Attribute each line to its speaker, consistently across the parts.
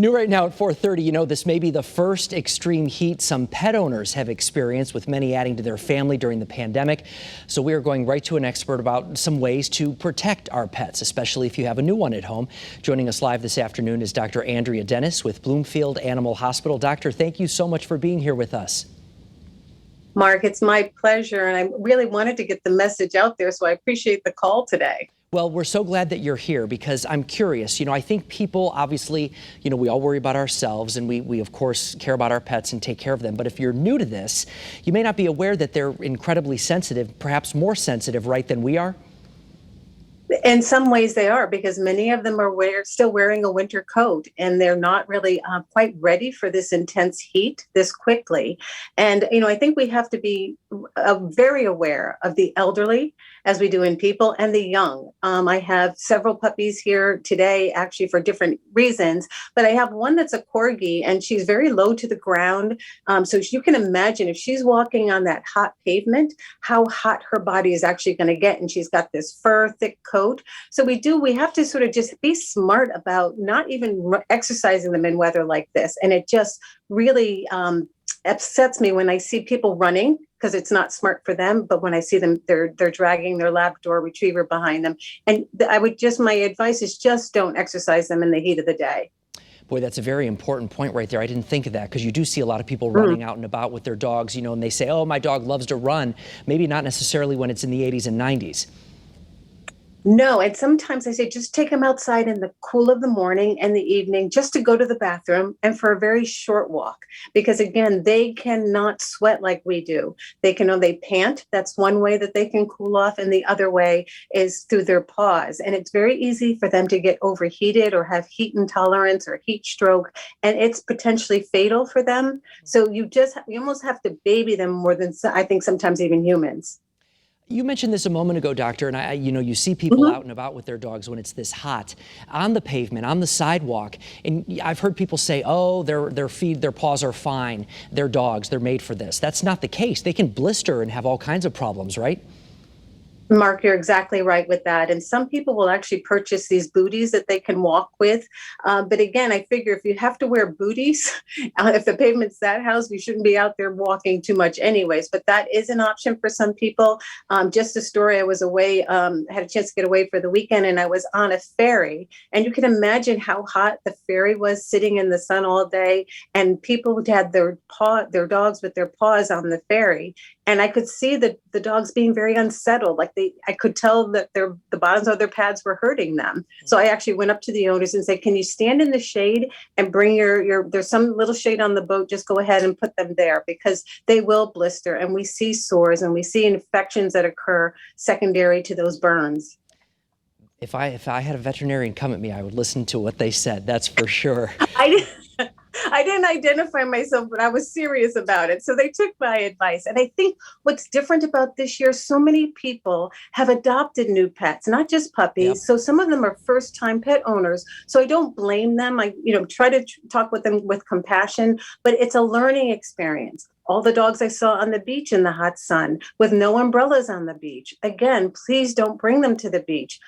Speaker 1: New right now at 4:30, this may be the first extreme heat some pet owners have experienced, with many adding to their family during the pandemic. So we are going right to an expert about some ways to protect our pets, especially if you have a new one at home. Joining us live this afternoon is Dr. Andrea Dennis with Bloomfield Animal Hospital. Doctor, thank you so much for being here with us.
Speaker 2: Mark, it's my pleasure, and I really wanted to get the message out there, so I appreciate the call today.
Speaker 1: Well, we're so glad that you're here because I'm curious. I think people obviously, we all worry about ourselves, and we of course care about our pets and take care of them. But if you're new to this, you may not be aware that they're incredibly sensitive, perhaps more sensitive, right, than we are.
Speaker 2: In some ways they are, because many of them are still wearing a winter coat, and they're not really quite ready for this intense heat this quickly. And, I think we have to be very aware of the elderly, as we do in people, and the young. I have several puppies here today, actually for different reasons, but I have one that's a corgi, and she's very low to the ground. So you can imagine if she's walking on that hot pavement, how hot her body is actually going to get. And she's got this fur, thick coat. So we have to sort of just be smart about not even exercising them in weather like this. And it just really upsets me when I see people running, because it's not smart for them. But when I see them, they're dragging their Labrador retriever behind them. And my advice is just don't exercise them in the heat of the day.
Speaker 1: Boy, that's a very important point right there. I didn't think of that, because you do see a lot of people running out and about with their dogs, and they say, oh, my dog loves to run. Maybe not necessarily when it's in the 80s and 90s.
Speaker 2: No, and sometimes I say just take them outside in the cool of the morning and the evening, just to go to the bathroom and for a very short walk. Because again, they cannot sweat like we do. They pant. That's one way that they can cool off. And the other way is through their paws. And it's very easy for them to get overheated or have heat intolerance or heat stroke. And it's potentially fatal for them. So you almost have to baby them more than I think sometimes even humans.
Speaker 1: You mentioned this a moment ago, doctor, and you see people out and about with their dogs when it's this hot, on the pavement, on the sidewalk, and I've heard people say, oh, their paws are fine, they're dogs, they're made for this. That's not the case. They can blister and have all kinds of problems, right?
Speaker 2: Mark, you're exactly right with that. And some people will actually purchase these booties that they can walk with. But again, I figure if you have to wear booties, if the pavement's that house, we shouldn't be out there walking too much anyways. But that is an option for some people. Just a story, I was away, had a chance to get away for the weekend, and I was on a ferry. And you can imagine how hot the ferry was, sitting in the sun all day. And people had their dogs with their paws on the ferry. And I could see the dogs being very unsettled. I could tell that the bottoms of their pads were hurting them. So I actually went up to the owners and said, can you stand in the shade and bring there's some little shade on the boat, just go ahead and put them there, because they will blister. And we see sores and we see infections that occur secondary to those burns.
Speaker 1: If I had a veterinarian come at me, I would listen to what they said. That's for sure.
Speaker 2: I didn't identify myself, but I was serious about it. So they took my advice. And I think what's different about this year, so many people have adopted new pets, not just puppies. Yep. So some of them are first-time pet owners. So I don't blame them. I try to talk with them with compassion, but it's a learning experience. All the dogs I saw on the beach in the hot sun with no umbrellas on the beach. Again, please don't bring them to the beach.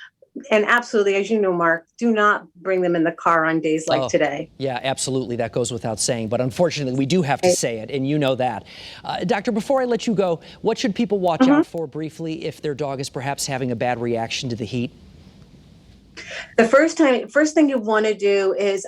Speaker 2: And absolutely, as you know, Mark, do not bring them in the car on days like today.
Speaker 1: Yeah, absolutely. That goes without saying. But unfortunately, we do have to say it, and you know that. Doctor, before I let you go, what should people watch out for briefly if their dog is perhaps having a bad reaction to the heat?
Speaker 2: The first thing you want to do is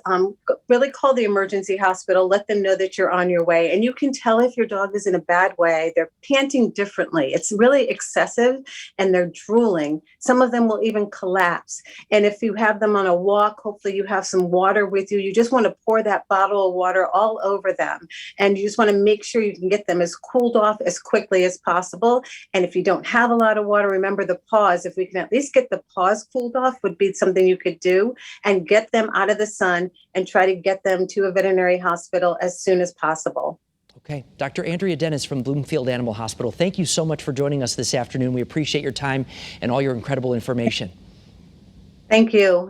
Speaker 2: really call the emergency hospital, let them know that you're on your way. And you can tell if your dog is in a bad way. They're panting differently. It's really excessive, and they're drooling. Some of them will even collapse. And if you have them on a walk, hopefully you have some water with you. You just want to pour that bottle of water all over them. And you just want to make sure you can get them as cooled off as quickly as possible. And if you don't have a lot of water, remember the paws. If we can at least get the paws cooled off, would be something you could do, and get them out of the sun and try to get them to a veterinary hospital as soon as possible.
Speaker 1: Okay. Dr. Andrea Dennis from Bloomfield Animal Hospital, thank you so much for joining us this afternoon. We appreciate your time and all your incredible information.
Speaker 2: Thank you.